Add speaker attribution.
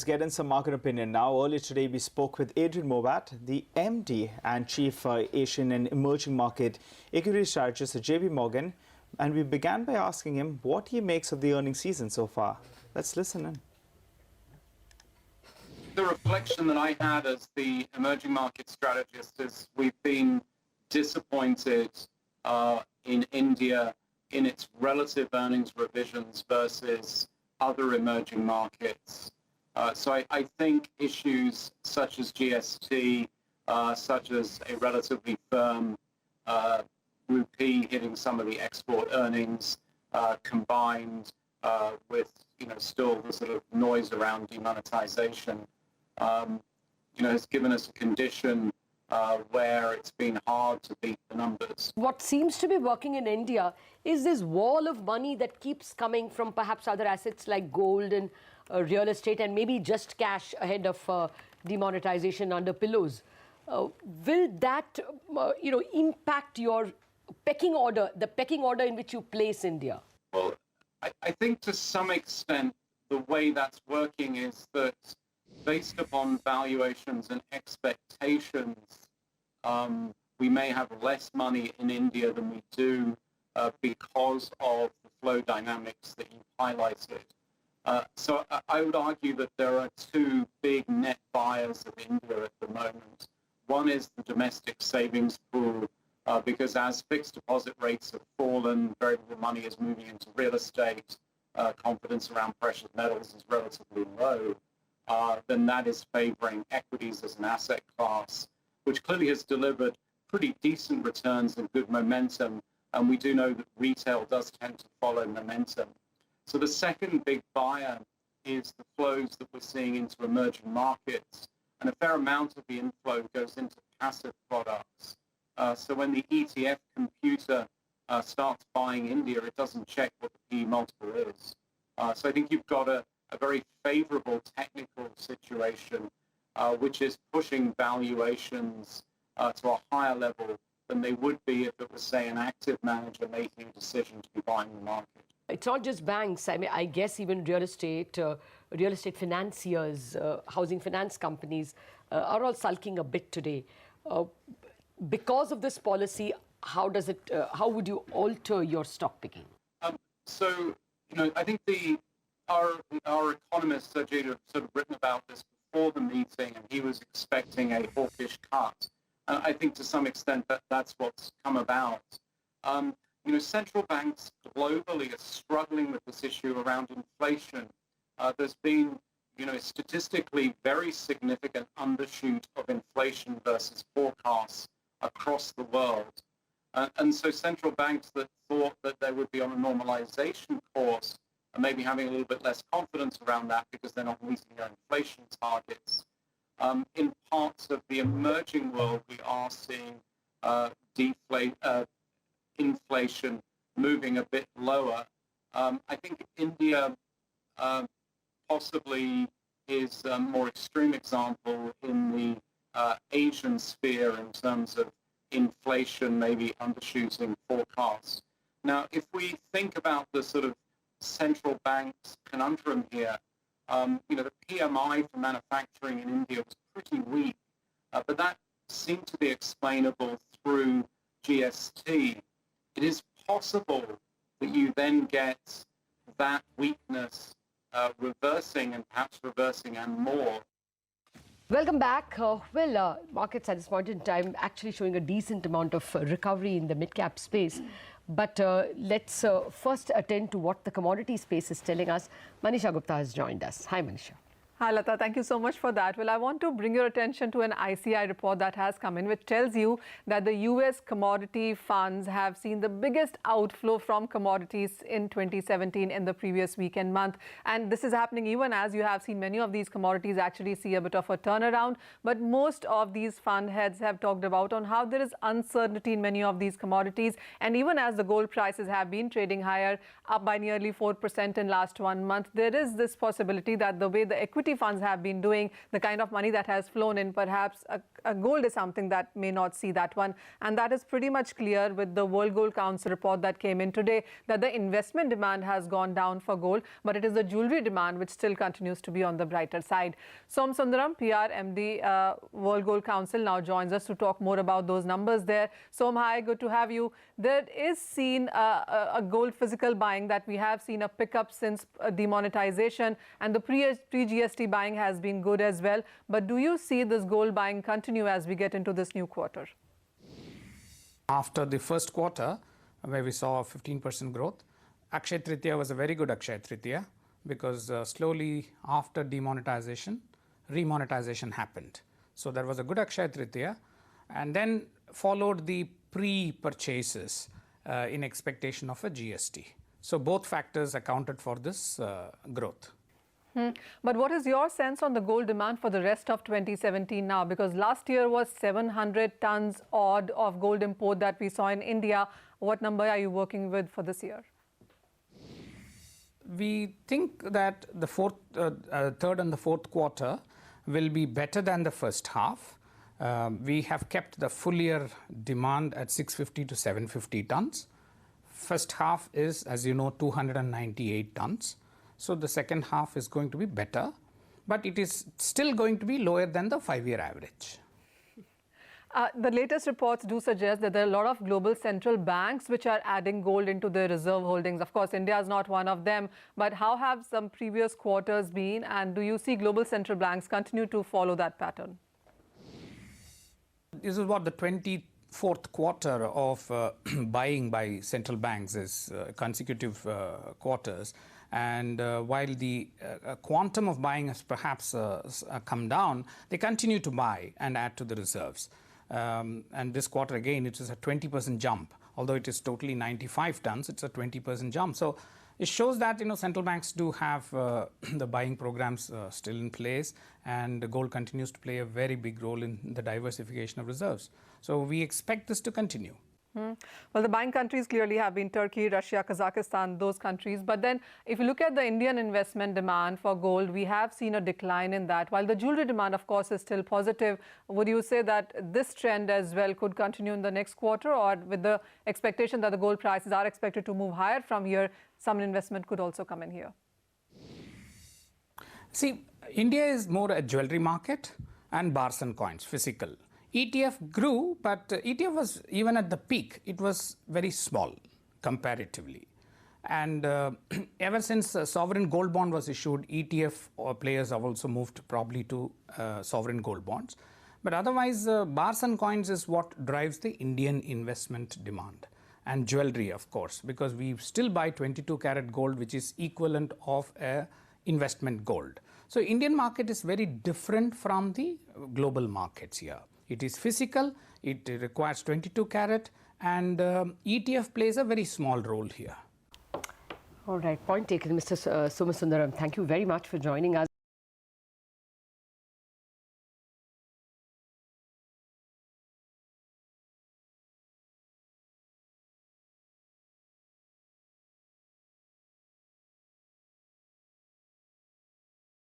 Speaker 1: Let's get in some market opinion now. Earlier today, we spoke with Adrain Mowat, the MD and Chief Asian and Emerging Market Equity Strategist at JP Morgan, and we began by asking him what he makes of the earnings season so far. Let's listen in.
Speaker 2: The reflection that I had as the emerging market strategist is we've been disappointed in India in its relative earnings revisions versus other emerging markets. So I think issues such as GST, such as a relatively firm rupee hitting some of the export earnings, combined with still the sort of noise around demonetization, has given us a condition where it's been hard to beat the numbers.
Speaker 3: What seems to be working in India is this wall of money that keeps coming from perhaps other assets like gold and real estate and maybe just cash ahead of demonetization under pillows. Will that, impact your pecking order, the pecking order in which you place India?
Speaker 2: Well, I think to some extent the way that's working is that based upon valuations and expectations, we may have less money in India than we do because of the flow dynamics that you highlighted. So I would argue that there are two big net buyers of India at the moment. One is the domestic savings pool, because as fixed deposit rates have fallen, very little money is moving into real estate, confidence around precious metals is relatively low, then that is favoring equities as an asset class, which clearly has delivered pretty decent returns and good momentum. And we do know that retail does tend to follow momentum. So the second big buyer is the flows that we're seeing into emerging markets. And a fair amount of the inflow goes into passive products. So when the ETF computer starts buying India, it doesn't check what the P multiple is. So I think you've got a very favorable technical situation, which is pushing valuations to a higher level than they would be if it was, say, an active manager making a decision to be buying the market.
Speaker 3: It's not just banks. I mean, I guess even real estate financiers, housing finance companies are all sulking a bit today. Because of this policy, how would you alter your stock picking?
Speaker 2: I think our economist, Sergey, have sort of written about this before the meeting, and he was expecting a hawkish cut. And I think to some extent that's what's come about. Central banks globally are struggling with this issue around inflation. There's been, statistically very significant undershoot of inflation versus forecasts across the world. And so central banks that thought that they would be on a normalization course are maybe having a little bit less confidence around that because they're not meeting their inflation targets. In parts of the emerging world, we are seeing inflation moving a bit lower. I think India possibly is a more extreme example in the Asian sphere in terms of inflation maybe undershooting forecasts. Now, if we think about the sort of central bank's conundrum here, the PMI for manufacturing in India was pretty weak, but that seemed to be explainable through GST. It is possible that you then get that weakness reversing and perhaps reversing and more.
Speaker 3: Welcome back. Markets at this point in time actually showing a decent amount of recovery in the mid-cap space. But let's first attend to what the commodity space is telling us. Manisha Gupta has joined us. Hi, Manisha.
Speaker 4: Hi, Lata. Thank you so much for that. Well, I want to bring your attention to an ICI report that has come in, which tells you that the U.S. commodity funds have seen the biggest outflow from commodities in 2017 in the previous weekend month. And this is happening even as you have seen many of these commodities actually see a bit of a turnaround. But most of these fund heads have talked about on how there is uncertainty in many of these commodities. And even as the gold prices have been trading higher, up by nearly 4% in last 1 month, there is this possibility that the way the equity equity funds have been doing, the kind of money that has flown in, perhaps a gold is something that may not see that one. And that is pretty much clear with the World Gold Council report that came in today, that the investment demand has gone down for gold, but it is the jewelry demand which still continues to be on the brighter side. Som Sundaram, PR, MD, World Gold Council, now joins us to talk more about those numbers there. Som, hi, good to have you. There is seen a gold physical buying that we have seen a pickup since demonetization, and the pre-GST buying has been good as well. But do you see this gold buying continue as we get into this new quarter?
Speaker 5: After the first quarter, where we saw a 15% growth, Akshaya Tritiya was a very good Akshaya Tritiya, because slowly after demonetization, remonetization happened. So there was a good Akshaya Tritiya, and then followed the pre-purchases in expectation of a GST. So both factors accounted for this growth.
Speaker 4: But what is your sense on the gold demand for the rest of 2017 now? Because last year was 700 tons odd of gold import that we saw in India. What number are you working with for this year?
Speaker 5: We think that the third and the fourth quarter will be better than the first half. We have kept the full year demand at 650 to 750 tons. First half is, as you know, 298 tons. So the second half is going to be better, but it is still going to be lower than the 5-year average.
Speaker 4: The latest reports do suggest that there are a lot of global central banks which are adding gold into their reserve holdings. Of course, India is not one of them, but how have some previous quarters been, and do you see global central banks continue to follow that pattern?
Speaker 5: This is what the 24th quarter of buying by central banks is, consecutive quarters. And while the quantum of buying has perhaps come down, they continue to buy and add to the reserves. And this quarter again, it is a 20% jump. Although it is totally 95 tons, it's a 20% jump. So it shows that, you know, central banks do have the buying programs still in place, and gold continues to play a very big role in the diversification of reserves. So we expect this to continue.
Speaker 4: Well, the buying countries clearly have been Turkey, Russia, Kazakhstan, those countries. But then if you look at the Indian investment demand for gold, we have seen a decline in that. While the jewelry demand, of course, is still positive, would you say that this trend as well could continue in the next quarter, or with the expectation that the gold prices are expected to move higher from here, some investment could also come in here?
Speaker 5: See, India is more a jewelry market and bars and coins, physical. ETF grew, but ETF was, even at the peak, it was very small comparatively. And ever since sovereign gold bond was issued, ETF players have also moved probably to sovereign gold bonds. But otherwise, bars and coins is what drives the Indian investment demand. And jewelry, of course, because we still buy 22 karat gold, which is equivalent of a investment gold. So Indian market is very different from the global markets here. It is physical, it requires 22 karat, and ETF plays a very small role here.
Speaker 3: All right, point taken, Mr. Somasundaram. Thank you very much for joining us.